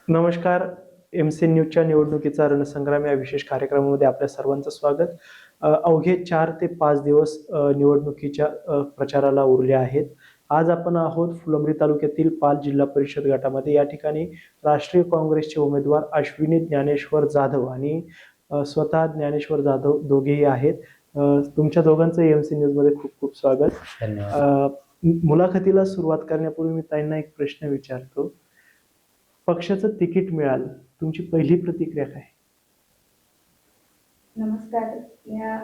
नमस्कार. MC न्यूजच्या निवडणुकीचा रणसंग्राम या विशेष कार्यक्रमामध्ये आपल्या सर्वांचं स्वागत. अवघे 4 ते 5 दिवस निवडणुकीच्या प्रचाराला उरले आहेत. आज आपण आहोत फुलंब्री तालुक्यातील पाल जिल्हा परिषद गटामध्ये. या ठिकाणी राष्ट्रीय काँग्रेसचे उमेदवार अश्विनी ज्ञानेश्वर जाधव आणि स्वतः ज्ञानेश्वर जाधव दोघेही आहेत. तुमच्या दोघांचं MC न्यूजमध्ये खूप खूप स्वागत. धन्यवाद. मुलाखतीला सुरुवात करण्यापूर्वी मी त्यांना एक प्रश्न विचारतो. पक्षाचं तिकीट मिळालं, तुमची पहिली प्रतिक्रिया काय? नमस्कार.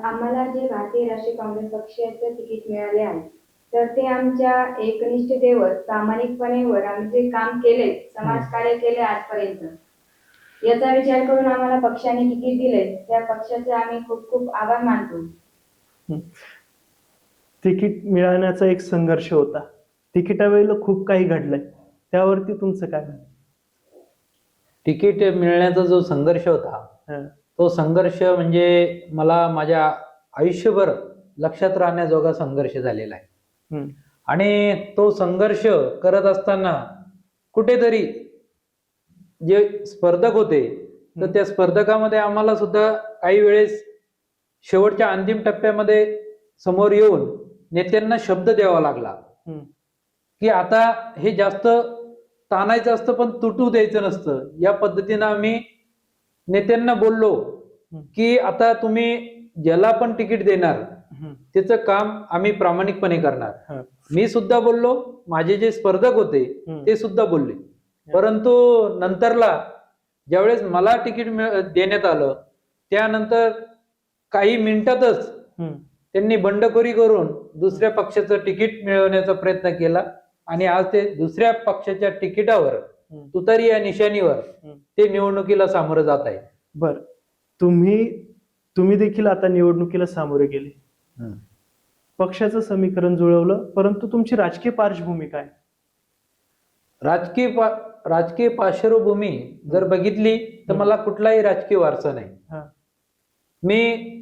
आम्हाला जे भारतीय राष्ट्रीय काँग्रेस पक्षाचं तिकीट मिळाले आहे, तर ते आमच्या एकनिष्ठतेवर, प्रामाणिकपणेवर आम्ही जे काम केले, समाजकार्य केले आजपर्यंत, याचा विचार करून आम्हाला पक्षाने तिकीट दिले. त्या पक्षाचे आम्ही खूप खूप आभार मानतो. तिकीट मिळवण्याचा एक संघर्ष होता. तिकिटावेळेला खूप काही घडलंय, त्यावरती तुमचं काय म्हणणं? तिकीट मिळण्याचा जो संघर्ष होता, तो संघर्ष म्हणजे मला माझ्या आयुष्यभर लक्षात राहण्याजोगा संघर्ष झालेला आहे. आणि तो संघर्ष करत असताना कुठेतरी जे स्पर्धक होते, तर त्या स्पर्धकामध्ये आम्हाला सुद्धा काही वेळेस शेवटच्या अंतिम टप्प्यामध्ये समोर येऊन नेत्यांना शब्द द्यावा लागला की आता हे जास्त ताणायचं असतं पण तुटू द्यायचं नसतं. या पद्धतीनं आम्ही नेत्यांना बोललो की आता तुम्ही ज्याला पण तिकीट देणार त्याचं काम आम्ही प्रामाणिकपणे करणार. मी सुद्धा बोललो, माझे जे स्पर्धक होते ते सुद्धा बोलले. परंतु नंतरला ज्यावेळेस मला तिकीट देण्यात आलं, त्यानंतर काही मिनिटातच त्यांनी बंडखोरी करून दुसऱ्या पक्षाचं तिकीट मिळवण्याचा प्रयत्न केला आणि आज ते दुसऱ्या पक्षाच्या तिकिटावर, तुतारी या निशाणीवर ते निवडणुकीला सामोरं जात आहे. बर, तुम्ही देखील आता निवडणुकीला सामोरे गेले, पक्षाचं समीकरण जुळवलं, परंतु तुमची राजकीय पार्श्वभूमी काय? राजकीय पार्श्वभूमी जर बघितली तर मला कुठलाही राजकीय वारसा नाही. मी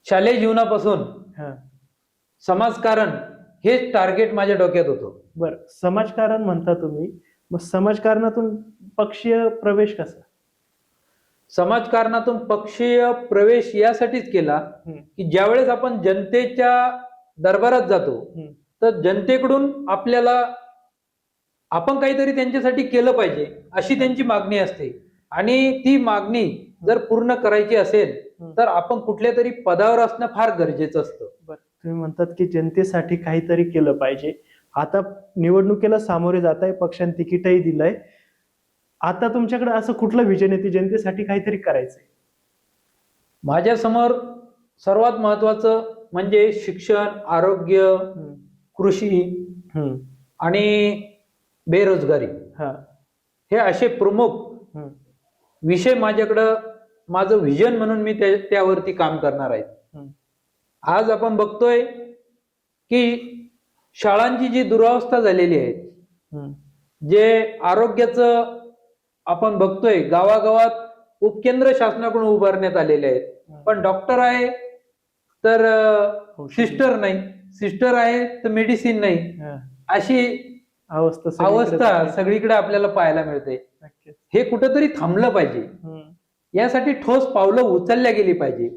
शालेय जीवनापासून समाजकारण हेच टार्गेट माझ्या डोक्यात होतं. बर, समाजकारण म्हणता तुम्ही, मग समाजकारणातून पक्षीय प्रवेश कसा? समाजकारणातून पक्षीय प्रवेश यासाठीच केला की ज्यावेळेस आपण जनतेच्या दरबारात जातो तर जनतेकडून आपण काहीतरी त्यांच्यासाठी केलं पाहिजे अशी त्यांची मागणी असते. आणि ती मागणी जर पूर्ण करायची असेल तर आपण कुठल्या तरी पदावर असणं फार गरजेचं असतं. तुम्ही म्हणतात की जनतेसाठी काहीतरी केलं पाहिजे. आता निवडणुकीला सामोरे जात आहे, पक्षाने तिकीटही दिलंय. आता तुमच्याकडे असं कुठलं विजन येते जनतेसाठी काहीतरी करायचंय? माझ्या समोर सर्वात महत्वाचं म्हणजे शिक्षण, आरोग्य, कृषी आणि बेरोजगारी, हे असे प्रमुख विषय माझ्याकडं, माझं विजन म्हणून मी त्यावरती काम करणार आहे. आज आपण बघतोय की शाळांची जी दुरावस्था झालेली आहे, जे आरोग्याचं आपण बघतोय गावागावात उपकेंद्र शासनाकडून उभारण्यात आलेले आहेत, पण डॉक्टर आहे तर सिस्टर नाही, सिस्टर आहे तर मेडिसिन नाही, अशी अवस्था सगळीकडे आपल्याला पाहायला मिळते. हे कुठंतरी थांबलं पाहिजे, यासाठी ठोस पावलं उचलल्या गेली पाहिजे,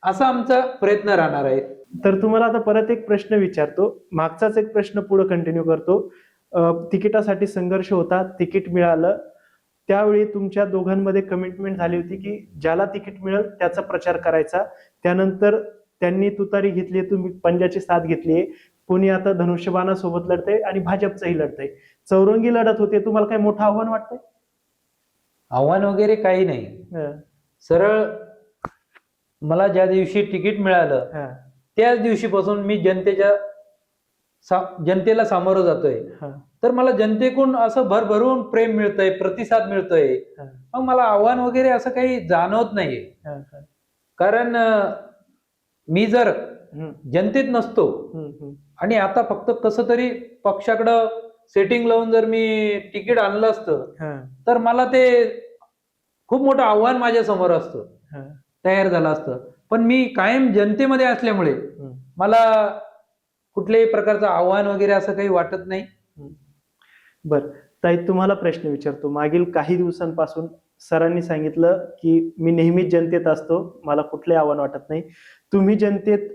असा आमचा प्रयत्न राहणार आहे. तर तुम्हाला आता परत एक प्रश्न विचारतो, मागचाच एक प्रश्न पुढे कंटिन्यू करतो. तिकिटासाठी संघर्ष होता, तिकीट मिळालं, त्यावेळी तुमच्या दोघांमध्ये कमिटमेंट झाली होती की ज्याला तिकीट मिळेल त्याचा प्रचार करायचा. त्यानंतर त्यांनी तुतारी घेतली, तुम्ही पंजाची साथ घेतली. कोणी आता धनुष्यबाणासोबत लढतंय आणि भाजपचंही लढतंय, चौरंगी लढत होते. तुम्हाला काय मोठं आव्हान वाटतंय? आव्हान वगैरे काही नाही. सरळ मला ज्या दिवशी तिकीट मिळालं त्याच दिवशीपासून मी जनतेला सामोरं जातोय. तर मला जनतेकडून असं भरभरून प्रेम मिळतंय, प्रतिसाद मिळतोय. मग मला आव्हान वगैरे असं काही जाणवत नाहीये. कारण मी जर जनतेत नसतो आणि आता फक्त कसं तरी पक्षाकडं सेटिंग लावून जर मी तिकीट आणलं असतं तर मला ते खूप मोठं आव्हान माझ्या समोर असतं, तयार झालं असतं. पण मी कायम जनतेमध्ये असल्यामुळे मला कुठल्याही प्रकारचं आव्हान वगैरे असं काही वाटत नाही. बर, ताई, तुम्हाला प्रश्न विचारतो. मागील काही दिवसांपासून सरांनी सांगितलं की मी नेहमीच जनतेत असतो, मला कुठलंही आव्हान वाटत नाही. तुम्ही जनतेत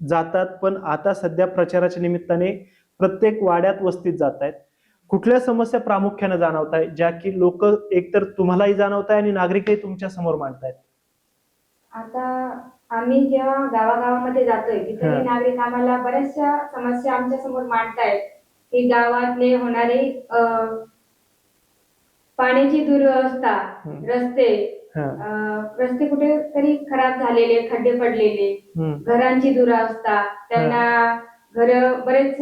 जातात, पण आता सध्या प्रचाराच्या निमित्ताने प्रत्येक वाड्यात वस्तीत जात आहेत. कुठल्या समस्या प्रामुख्याने जाणवत आहे, ज्या की लोक एकतर तुम्हालाही जाणवत आहे आणि नागरिकही तुमच्या समोर मांडतायत? आता आम्ही जेव्हा गावागावामध्ये जातोय तिथे नागरिक आम्हाला बऱ्याचशा समस्या आमच्या समोर मांडतायत की गावातले होणारे पाण्याची दुर्व्यवस्था, रस्ते रस्ते कुठेतरी खराब झालेले, खड्डे पडलेले, घरांची दुरावस्था, त्यांना घर बरेच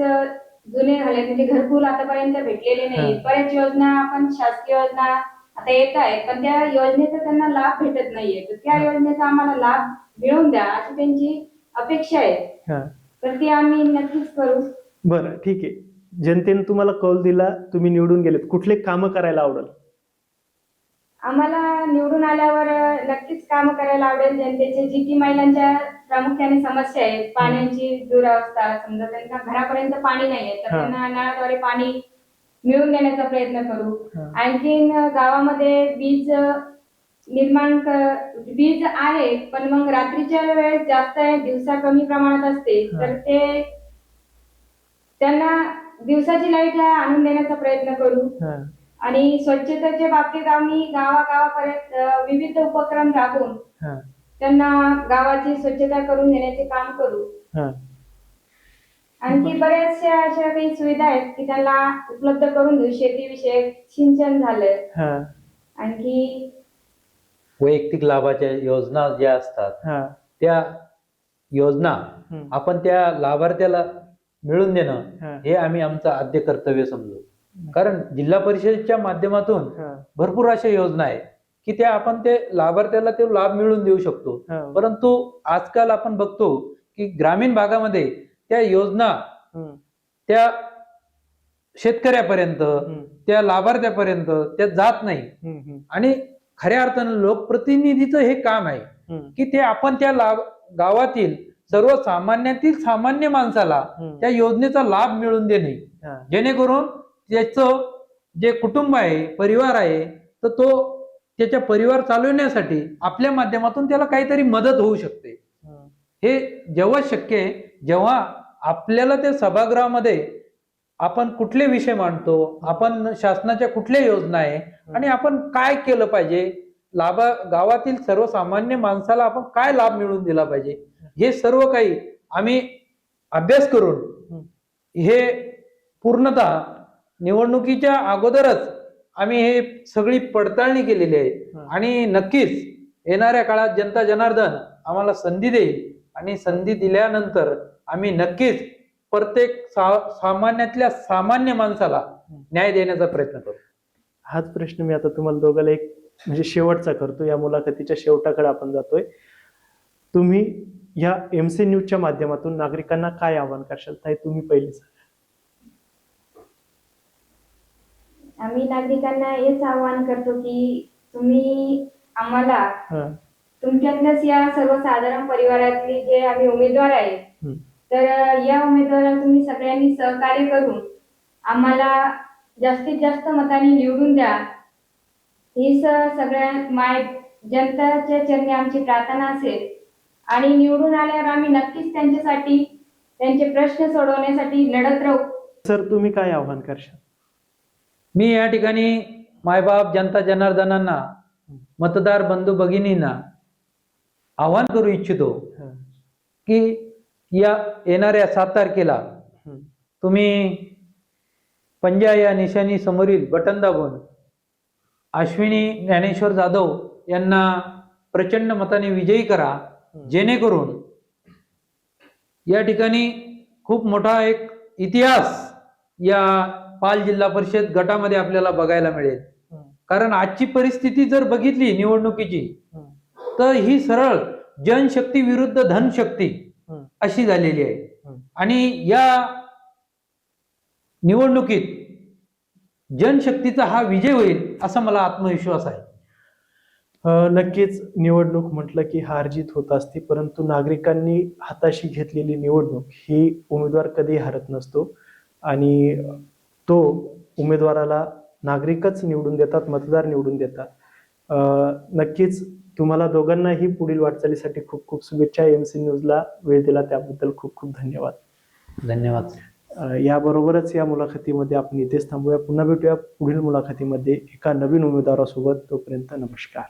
जुने झाले, म्हणजे घरकुल आतापर्यंत भेटलेले नाही. बऱ्याच योजना आपण शासकीय योजना आता येत आहेत, पण त्या योजनेचा त्यांना लाभ भेटत नाहीये. तर त्या योजनेचा आम्हाला लाभ मिळवून द्या अशी त्यांची अपेक्षा आहे. तर ती आम्ही नक्कीच करू. बरं, ठीक आहे. जनतेने तुम्हाला कौल दिला, तुम्ही निवडून गेलेत, कुठले कामं करायला आवडेल? आम्हाला निवडून आल्यावर नक्कीच काम करायला आवडेल जनतेचे. जी की महिलांच्या प्रामुख्याने समस्या आहेत, पाण्याची दुरावस्था, समजा त्यांच्या घरापर्यंत पाणी नाहीये तर त्यांना नळाद्वारे पाणी मिळवून देण्याचा प्रयत्न करू. आणखीन गावामध्ये वीज वीज आहे, पण मग रात्रीच्या वेळेस जास्त आहे, दिवसा कमी प्रमाणात असते, तर ते त्यांना दिवसाची लाईट आणून देण्याचा प्रयत्न करू. आणि स्वच्छतेच्या बाबतीत आम्ही गावागावापर्यंत विविध उपक्रम राबवून त्यांना गावाची स्वच्छता करून देण्याचे काम करू. आणखी बऱ्याचशा अशा काही सुविधा आहेत की त्यांना उपलब्ध करून देऊ. शेतीविषयक सिंचन झालं, आणखी वैयक्तिक लाभाच्या योजना ज्या असतात त्या योजना आपण त्या लाभार्थ्याला मिळून देणं हे आम्ही आमचं आद्य कर्तव्य समजू. कारण जिल्हा परिषदेच्या माध्यमातून भरपूर अशा योजना आहेत की त्या आपण ते लाभार्थ्याला ते लाभ मिळवून देऊ शकतो. परंतु आजकाल आपण बघतो की ग्रामीण भागामध्ये त्या योजना त्या शेतकऱ्यापर्यंत, त्या लाभार्थ्यापर्यंत त्या जात नाही. आणि खऱ्या अर्थानं लोकप्रतिनिधीचं हे काम आहे की ते आपण त्या गावातील सर्वसामान्यातील सामान्य माणसाला त्या योजनेचा लाभ मिळवून देणे, जेणेकरून त्याचं जे कुटुंब आहे, परिवार आहे, तर तो त्याच्या परिवार चालवण्यासाठी आपल्या माध्यमातून त्याला काहीतरी मदत होऊ शकते. हे जेव्हा शक्य आहे, जेव्हा आपल्याला त्या सभागृहामध्ये आपण कुठले विषय मांडतो, आपण शासनाच्या कुठल्या योजना आहे आणि आपण काय केलं पाहिजे, गावातील सर्वसामान्य माणसाला आपण काय लाभ मिळवून दिला पाहिजे, हे सर्व काही आम्ही अभ्यास करून हे पूर्णतः निवडणुकीच्या अगोदरच आम्ही हे सगळी पडताळणी केलेली आहे. आणि नक्कीच येणाऱ्या काळात जनता जनार्दन आम्हाला संधी देईल आणि संधी दिल्यानंतर आम्ही नक्कीच प्रत्येक सामान्यातल्या सामान्य माणसाला न्याय देण्याचा प्रयत्न करू. हाच प्रश्न मी आता तुम्हाला दोघांना एक म्हणजे शेवटचा करतो. या मुलाखतीच्या शेवटाकडे आपण जातोय. तुम्ही या MC न्यूजच्या माध्यमातून नागरिकांना काय आवाहन करशाल? ताई, तुम्ही पहिली सांगा. आम्ही नागरिकांना हेच आवाहन करतो की तुम्ही आम्हाला तुमच्यातल्याच या सर्वसाधारण परिवारातले जे आम्ही उमेदवार आहेत, तर या उमेदवाराला तुम्ही सगळ्यांनी सहकार्य करून आम्हाला जास्तीत जास्त मतांनी निवडून द्या, ही सगळ्या जनताच्या चरणी आमची प्रार्थना असेल. आणि निवडून आल्यावर आम्ही नक्कीच त्यांच्यासाठी, त्यांचे प्रश्न सोडवण्यासाठी लढत राहू. सर, तुम्ही काय आवाहन करशाल? मी या ठिकाणी मायबाप जनता जनार्दनांना, मतदार बंधू भगिनींना आवाहन करू इच्छितो की या येणाऱ्या 7 तारखेला तुम्ही पंजा या निशाणी समोरील बटन दाबून अश्विनी ज्ञानेश्वर जाधव यांना प्रचंड मताने विजयी करा, जेणेकरून या ठिकाणी खूप मोठा एक इतिहास या पाल जिल्हा परिषद गटामध्ये आपल्याला बघायला मिळेल. कारण आजची परिस्थिती जर बघितली निवडणुकीची, तर ही सरळ जनशक्ती विरुद्ध धनशक्ती अशी झालेली आहे. आणि या निवडणुकीत जनशक्तीचा हा विजय होईल असा मला आत्मविश्वास आहे. नक्कीच निवडणूक म्हटलं की हार जीत होत असते, परंतु नागरिकांनी हाताशी घेतलेली निवडणूक ही उमेदवार कधी हरत नसतो आणि तो उमेदवाराला नागरिकच निवडून देतात, मतदार निवडून देतात. नक्कीच तुम्हाला दोघांनाही पुढील वाटचालीसाठी खूप खूप शुभेच्छा. एमसी न्यूजला वेळ दिला त्याबद्दल खूप खूप धन्यवाद. धन्यवाद. याबरोबरच या मुलाखतीमध्ये आपण इथेच थांबूया. पुन्हा भेटूया पुढील मुलाखतीमध्ये एका नवीन उमेदवारासोबत. तोपर्यंत नमस्कार.